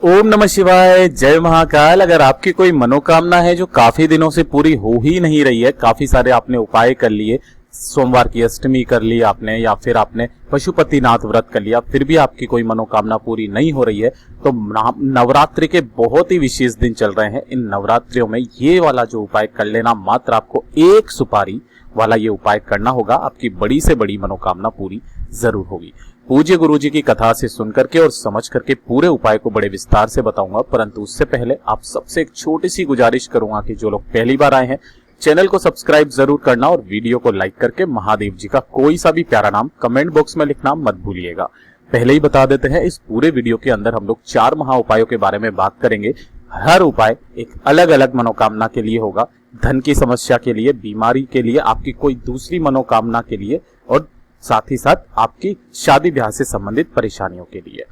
ओम नमः शिवाय, जय महाकाल। अगर आपकी कोई मनोकामना है जो काफी दिनों से पूरी हो ही नहीं रही है, काफी सारे आपने उपाय कर लिए, सोमवार की अष्टमी कर ली आपने, या फिर आपने पशुपतिनाथ व्रत कर लिया, फिर भी आपकी कोई मनोकामना पूरी नहीं हो रही है, तो नवरात्रि के बहुत ही विशेष दिन चल रहे हैं। इन नवरात्रियों में ये वाला जो उपाय कर लेना, मात्र आपको एक सुपारी वाला ये उपाय करना होगा, आपकी बड़ी से बड़ी मनोकामना पूरी जरूर होगी। पूज्य गुरु जी की कथा से सुन करके और समझ करके पूरे उपाय को बड़े विस्तार से बताऊंगा, परंतु उससे पहले आप सबसे एक छोटी सी गुजारिश करूंगा कि जो लोग पहली बार आए हैं, चैनल को सब्सक्राइब जरूर करना और वीडियो को लाइक करके महादेव जी का कोई सा भी प्यारा नाम कमेंट बॉक्स में लिखना मत भूलिएगा। पहले ही बता देते हैं, इस पूरे वीडियो के अंदर हम लोग 4 महा उपायों के बारे में बात करेंगे। हर उपाय एक अलग अलग मनोकामना के लिए होगा, धन की समस्या के लिए, बीमारी के लिए, आपकी कोई दूसरी मनोकामना के लिए और साथ ही साथ आपकी शादी ब्याह से संबंधित परेशानियों के लिए।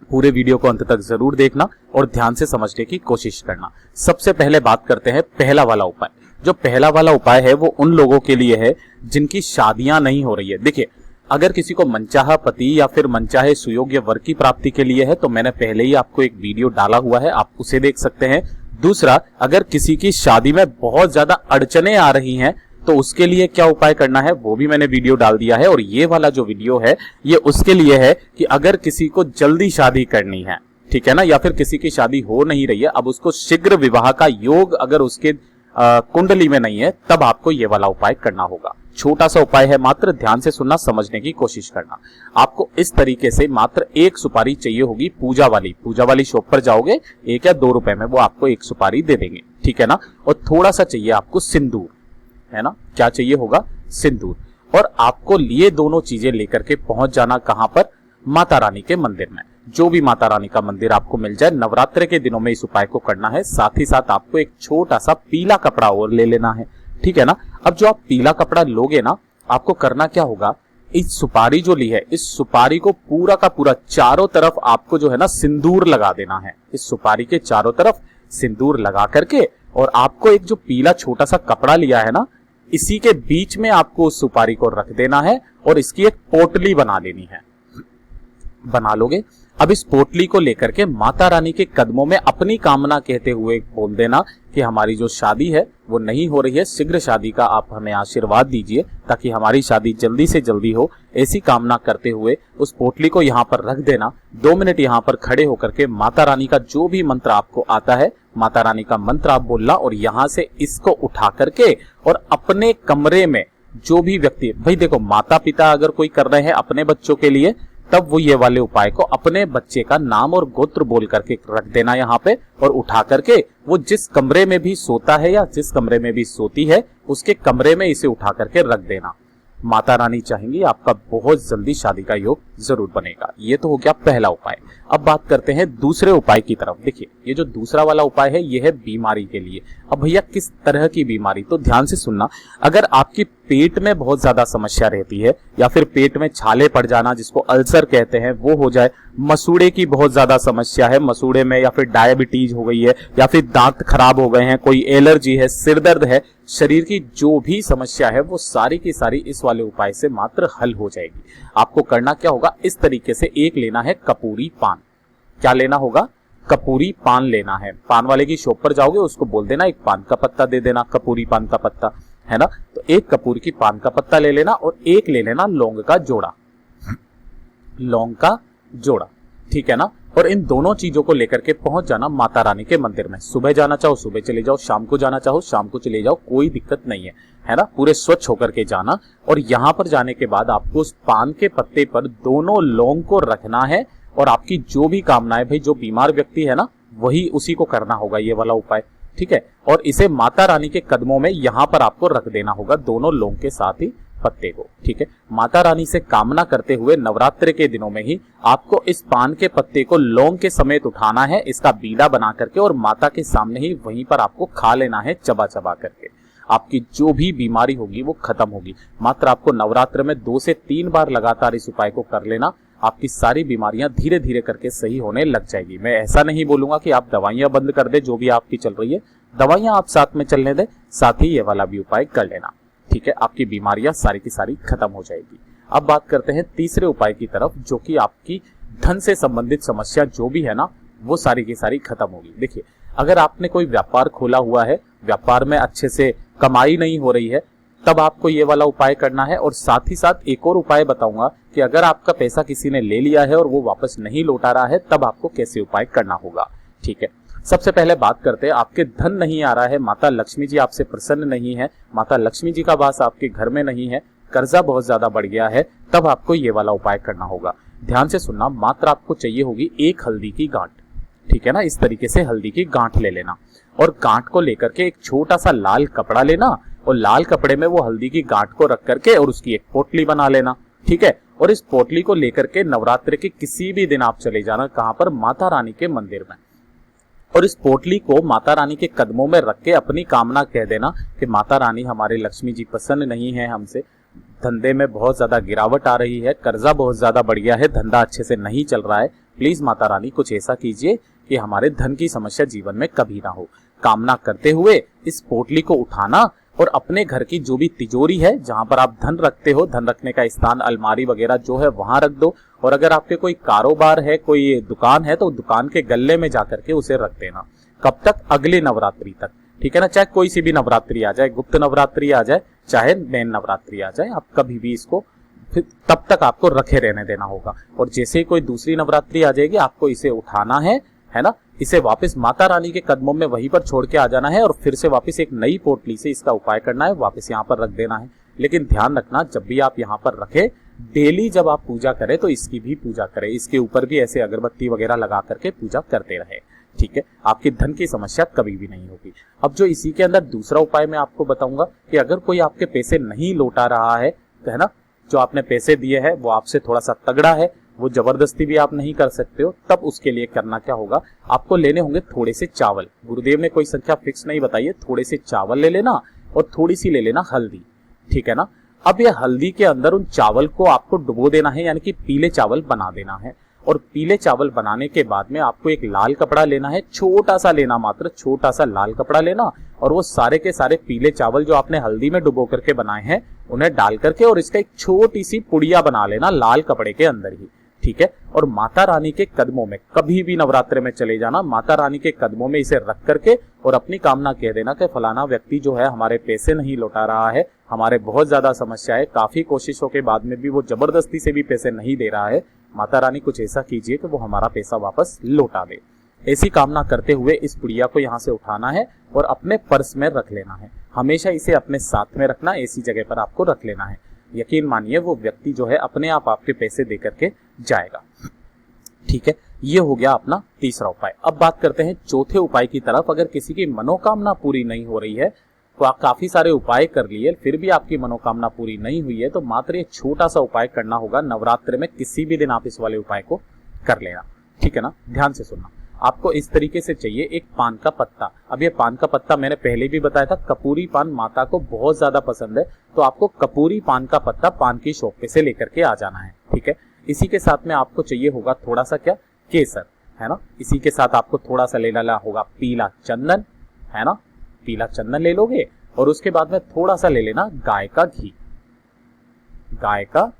पूरे वीडियो को अंत तक जरूर देखना और ध्यान से समझने की कोशिश करना। सबसे पहले बात करते हैं पहला वाला उपाय। जो पहला वाला उपाय है वो उन लोगों के लिए है जिनकी शादियां नहीं हो रही है। देखिए, अगर किसी को मनचाहा पति या फिर मनचाहे सुयोग्य वर की प्राप्ति के लिए है तो मैंने पहले ही आपको एक वीडियो डाला हुआ है, आप उसे देख सकते हैं। दूसरा, अगर किसी की शादी में बहुत ज्यादा अड़चने आ रही हैं तो उसके लिए क्या उपाय करना है वो भी मैंने वीडियो डाल दिया है। और ये वाला जो वीडियो है ये उसके लिए है कि अगर किसी को जल्दी शादी करनी है, ठीक है ना, या फिर किसी की शादी हो नहीं रही है, अब उसको शीघ्र विवाह का योग अगर उसके कुंडली में नहीं है, तब आपको ये वाला उपाय करना होगा। छोटा सा उपाय है, मात्र ध्यान से सुनना, समझने की कोशिश करना। आपको इस तरीके से मात्र एक सुपारी चाहिए होगी, पूजा वाली शॉप पर जाओगे, 1 या 2 रुपए में वो आपको एक सुपारी दे देंगे, ठीक है ना। और थोड़ा सा चाहिए आपको सिंदूर, है ना। क्या चाहिए होगा? सिंदूर। और आपको लिए दोनों चीजें लेकर के पहुंच जाना कहां पर? माता रानी के मंदिर में। जो भी माता रानी का मंदिर आपको मिल जाए, नवरात्रि के दिनों में इस उपाय को करना है। साथ ही साथ आपको एक छोटा सा पीला कपड़ा और ले लेना है, ठीक है ना। अब जो आप पीला कपड़ा लोगे ना, आपको करना क्या होगा, इस सुपारी जो ली है, इस सुपारी को पूरा का पूरा चारों तरफ आपको जो है ना सिंदूर लगा देना है। इस सुपारी के चारों तरफ सिंदूर लगा करके, और आपको एक जो पीला छोटा सा कपड़ा लिया है ना, इसी के बीच में आपको उस सुपारी को रख देना है और इसकी एक पोटली बना लेनी है। बना लोगे, अब इस पोटली को लेकर के माता रानी के कदमों में अपनी कामना कहते हुए बोल देना कि हमारी जो शादी है वो नहीं हो रही है, शीघ्र शादी का आप हमें आशीर्वाद दीजिए ताकि हमारी शादी जल्दी से जल्दी हो। ऐसी कामना करते हुए उस पोटली को यहाँ पर रख देना। 2 मिनट यहाँ पर खड़े होकर के माता रानी का जो भी मंत्र आपको आता है, माता रानी का मंत्र आप बोलना, और यहाँ से इसको उठा करके और अपने कमरे में जो भी व्यक्ति, भाई देखो, माता पिता अगर कोई कर रहे हैं अपने बच्चों के लिए, तब वो ये वाले उपाय को अपने बच्चे का नाम और गोत्र बोल करके रख देना यहाँ पे, और उठा करके वो जिस कमरे में भी सोता है या जिस कमरे में भी सोती है, उसके कमरे में इसे उठा करके रख देना। माता रानी चाहेंगी आपका बहुत जल्दी शादी का योग जरूर बनेगा। ये तो हो गया पहला उपाय। अब बात करते हैं दूसरे उपाय की तरफ। देखिए, ये जो दूसरा वाला उपाय है ये है बीमारी के लिए। अब भैया किस तरह की बीमारी, तो ध्यान से सुनना। अगर आपकी पेट में बहुत ज्यादा समस्या रहती है, या फिर पेट में छाले पड़ जाना जिसको अल्सर कहते हैं वो हो जाए, मसूड़े की बहुत ज्यादा समस्या है, मसूड़े में, या फिर डायबिटीज हो गई है, या फिर दांत खराब हो गए हैं, कोई एलर्जी है, सिर दर्द है, शरीर की जो भी समस्या है वो सारी की सारी इस वाले उपाय से मात्र हल हो जाएगी। आपको करना क्या होगा, इस तरीके से एक लेना है कपूरी पान। क्या लेना होगा? कपूरी पान लेना है। पान वाले की शॉप पर जाओगे, उसको बोल देना एक पान का पत्ता दे देना, कपूरी पान का पत्ता, है ना। तो एक कपूर की पान का पत्ता ले लेना और एक ले लेना लौंग का जोड़ा, लौंग का जोड़ा, ठीक है ना। और इन दोनों चीजों को लेकर के पहुंच जाना माता रानी के मंदिर में। सुबह जाना चाहो सुबह चले जाओ, शाम को जाना चाहो शाम को चले जाओ, कोई दिक्कत नहीं है ना। पूरे स्वच्छ होकर के जाना, और यहाँ पर जाने के बाद आपको उस पान के पत्ते पर दोनों लौंग को रखना है, और आपकी जो भी कामना है, भाई जो बीमार व्यक्ति है ना, वही उसी को करना होगा ये वाला उपाय, ठीक है। और इसे माता रानी के कदमों में यहाँ पर आपको रख देना होगा, दोनों लौंग के साथ ही पत्ते को, ठीक है। माता रानी से कामना करते हुए नवरात्रि के दिनों में ही आपको इस पान के पत्ते को लौंग के समेत उठाना है, इसका बीड़ा बना करके, और माता के सामने ही वहीं पर आपको खा लेना है, चबा चबा करके। आपकी जो भी बीमारी होगी वो खत्म होगी। मात्र आपको नवरात्र में 2 से 3 बार लगातार इस उपाय को कर लेना, आपकी सारी बीमारियां धीरे धीरे करके सही होने लग जाएगी। मैं ऐसा नहीं बोलूंगा कि आप दवाइयां बंद कर दे, जो भी आपकी चल रही है दवाइयां आप साथ में चलने दें, साथ ही ये वाला भी उपाय कर लेना, ठीक है। आपकी बीमारियां सारी की सारी खत्म हो जाएगी। अब बात करते हैं तीसरे उपाय की तरफ, जो कि आपकी धन से संबंधित समस्या जो भी है ना, वो सारी की सारी खत्म होगी। देखिए, अगर आपने कोई व्यापार खोला हुआ है, व्यापार में अच्छे से कमाई नहीं हो रही है, तब आपको ये वाला उपाय करना है। और साथ ही साथ एक और उपाय बताऊंगा कि अगर आपका पैसा किसी ने ले लिया है और वो वापस नहीं लौटा रहा है, तब आपको कैसे उपाय करना होगा। ठीक है, सबसे पहले बात करते हैं, आपके धन नहीं आ रहा है, माता लक्ष्मी जी आपसे प्रसन्न नहीं है, माता लक्ष्मी जी का वास आपके घर में नहीं है, कर्जा बहुत ज्यादा बढ़ गया है, तब आपको ये वाला उपाय करना होगा। ध्यान से सुनना, मात्र आपको चाहिए होगी एक हल्दी की गांठ। ठीक है ना, इस तरीके से हल्दी की गांठ ले लेना और गांठ को लेकर के एक छोटा सा लाल कपड़ा लेना और लाल कपड़े में वो हल्दी की गांठ को रख करके और उसकी एक पोटली बना लेना। ठीक है, और इस पोटली को लेकर के नवरात्र के किसी भी दिन आप चले जाना, कहां पर, माता रानी के मंदिर में, और इस पोटली को माता रानी के कदमों में रख के अपनी कामना कह देना कि माता रानी, हमारे लक्ष्मी जी प्रसन्न नहीं है हमसे, धंधे में बहुत ज्यादा गिरावट आ रही है, कर्जा बहुत ज्यादा बढ़ गया है, धंधा अच्छे से नहीं चल रहा है, प्लीज माता रानी कुछ ऐसा कीजिए कि हमारे धन की समस्या जीवन में कभी ना हो। कामना करते हुए इस पोटली को उठाना और अपने घर की जो भी तिजोरी है, जहां पर आप धन रखते हो, धन रखने का स्थान अलमारी वगैरह जो है वहां रख दो। और अगर आपके कोई कारोबार है, कोई दुकान है, तो दुकान के गल्ले में जाकर के उसे रख देना। कब तक? अगले नवरात्रि तक। ठीक है ना, चाहे कोई सी भी नवरात्रि आ जाए, गुप्त नवरात्रि आ जाए, चाहे मेन नवरात्रि आ जाए, आप कभी भी इसको फिर तब तक आपको रखे रहने देना होगा। और जैसे ही कोई दूसरी नवरात्रि आ जाएगी, आपको इसे उठाना है ना, इसे वापस माता रानी के कदमों में वहीं पर छोड़ के आ जाना है और फिर से वापस एक नई पोटली से इसका उपाय करना है, वापस यहाँ पर रख देना है। लेकिन ध्यान रखना, जब भी आप यहाँ पर रखें, डेली जब आप पूजा करें तो इसकी भी पूजा करें, इसके ऊपर भी ऐसे अगरबत्ती वगैरह लगा करके पूजा करते रहे। ठीक है, आपकी धन की समस्या कभी भी नहीं होगी। अब जो इसी के अंदर दूसरा उपाय मैं आपको बताऊंगा कि अगर कोई आपके पैसे नहीं लौटा रहा है ना, जो आपने पैसे दिए हैं वो आपसे थोड़ा सा तगड़ा है, वो जबरदस्ती भी आप नहीं कर सकते हो, तब उसके लिए करना क्या होगा, आपको लेने होंगे थोड़े से चावल। गुरुदेव ने कोई संख्या फिक्स नहीं बताई है, थोड़े से चावल ले लेना और थोड़ी सी ले लेना हल्दी। ठीक है ना, अब ये हल्दी के अंदर उन चावल को आपको डुबो देना है, यानी कि पीले चावल बना देना है। और पीले चावल बनाने के बाद में आपको एक लाल कपड़ा लेना है, छोटा सा लेना, मात्र छोटा सा लाल कपड़ा लेना, और वो सारे के सारे पीले चावल जो आपने हल्दी में डुबो करके बनाए हैं उन्हें डाल करके और इसका एक छोटी सी पुड़िया बना लेना लाल कपड़े के अंदर ही। ठीक है, और माता रानी के कदमों में कभी भी नवरात्र में चले जाना, माता रानी के कदमों में इसे रख करके और अपनी कामना कह देना कि फलाना व्यक्ति जो है हमारे पैसे नहीं लौटा रहा है, हमारे बहुत ज्यादा समस्या है, काफी कोशिशों के बाद में भी वो जबरदस्ती से भी पैसे नहीं दे रहा है, माता रानी कुछ ऐसा कीजिए कि वो हमारा पैसा वापस लौटा दे। ऐसी कामना करते हुए इस पुड़िया को यहाँ से उठाना है और अपने पर्स में रख लेना है। हमेशा इसे अपने साथ में रखना, ऐसी जगह पर आपको रख लेना है। यकीन मानिए वो व्यक्ति जो है अपने आप आपके पैसे दे करके जाएगा। ठीक है, ये हो गया अपना तीसरा उपाय। अब बात करते हैं चौथे उपाय की तरफ। अगर किसी की मनोकामना पूरी नहीं हो रही है, तो आप काफी सारे उपाय कर लिए, फिर भी आपकी मनोकामना पूरी नहीं हुई है, तो मात्र ये छोटा सा उपाय करना होगा। नवरात्र में किसी भी दिन आप इस वाले उपाय को कर लेना। ठीक है ना, ध्यान से सुनना। आपको इस तरीके से चाहिए एक पान का पत्ता। अब ये पान का पत्ता मैंने पहले भी बताया था, कपूरी पान माता को बहुत ज्यादा पसंद है, तो आपको कपूरी पान का पत्ता पान की शॉप पे से लेकर के आ जाना है। ठीक है, इसी के साथ में आपको चाहिए होगा थोड़ा सा क्या, केसर, है ना। इसी के साथ आपको थोड़ा सा ले लेना होगा पीला चंदन, है ना, पीला चंदन ले लोगे। और उसके बाद में थोड़ा सा ले लेना गाय का घी, गाय का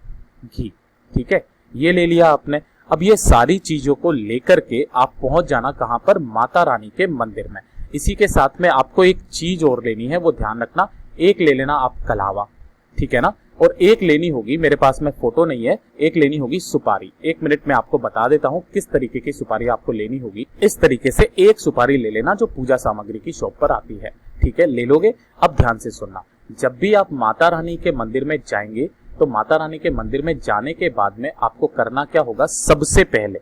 घी। ठीक है, ये ले लिया आपने। अब ये सारी चीजों को लेकर के आप पहुंच जाना कहां पर, माता रानी के मंदिर में। इसी के साथ में आपको एक चीज और लेनी है, वो ध्यान रखना, एक ले लेना आप कलावा। ठीक है ना, और एक लेनी होगी, मेरे पास में फोटो नहीं है, एक लेनी होगी सुपारी। 1 मिनट में आपको बता देता हूं किस तरीके की सुपारी आपको लेनी होगी। इस तरीके से एक सुपारी ले लेना जो पूजा सामग्री की शॉप पर आती है। ठीक है, ले लोगे। अब ध्यान से सुनना, जब भी आप माता रानी के मंदिर में जाएंगे, तो माता रानी के मंदिर में जाने के बाद में आपको करना क्या होगा, सबसे पहले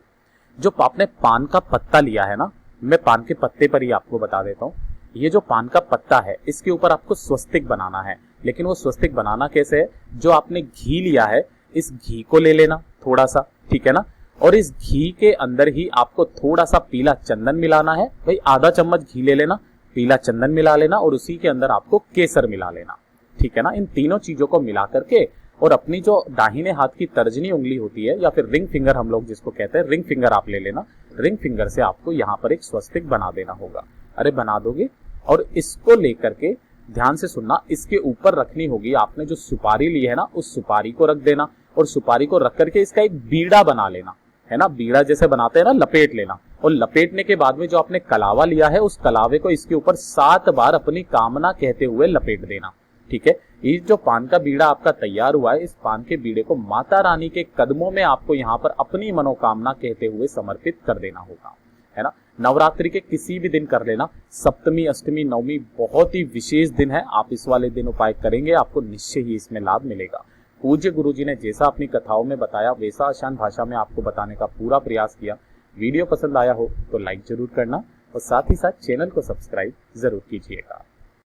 जो आपने पान का पत्ता लिया है ना, मैं पान के पत्ते पर ही आपको बता देता हूँ। ये जो पान का पत्ता है, इसके ऊपर आपको स्वस्तिक बनाना है। लेकिन वो स्वस्तिक बनाना कैसे है, जो आपने घी लिया है, इस घी को ले लेना थोड़ा सा। ठीक है ना, और इस घी के अंदर ही आपको थोड़ा सा पीला चंदन मिलाना है। भाई आधा चम्मच घी ले लेना, पीला चंदन मिला लेना, और उसी के अंदर आपको केसर मिला लेना। ठीक है ना, इन तीनों चीजों को मिला करके और अपनी जो दाहिने हाथ की तर्जनी उंगली होती है, या फिर रिंग फिंगर हम लोग जिसको कहते हैं, रिंग फिंगर आप ले लेना। रिंग फिंगर से आपको यहाँ पर एक स्वस्तिक बना देना होगा। अरे बना दोगे, और इसको लेकर के ध्यान से सुनना, इसके ऊपर रखनी होगी आपने जो सुपारी ली है ना, उस सुपारी को रख देना, और सुपारी को रख करके इसका एक बीड़ा बना लेना, है ना, बीड़ा जैसे बनाते हैं ना, लपेट लेना, और लपेटने के बाद में जो आपने कलावा लिया है उस कलावे को इसके ऊपर 7 बार अपनी कामना कहते हुए लपेट देना। ठीक है, ये जो पान का बीड़ा आपका तैयार हुआ है, इस पान के बीड़े को माता रानी के कदमों में आपको यहाँ पर अपनी मनोकामना कहते हुए समर्पित कर देना होगा, है ना। नवरात्रि के किसी भी दिन कर लेना, सप्तमी, अष्टमी, नवमी बहुत ही विशेष दिन है। आप इस वाले दिन उपाय करेंगे, आपको निश्चय ही इसमें लाभ मिलेगा। पूज्य गुरु जी ने जैसा अपनी कथाओं में बताया वैसा आसान भाषा में आपको बताने का पूरा प्रयास किया। वीडियो पसंद आया हो तो लाइक जरूर करना और साथ ही साथ चैनल को सब्सक्राइब जरूर कीजिएगा।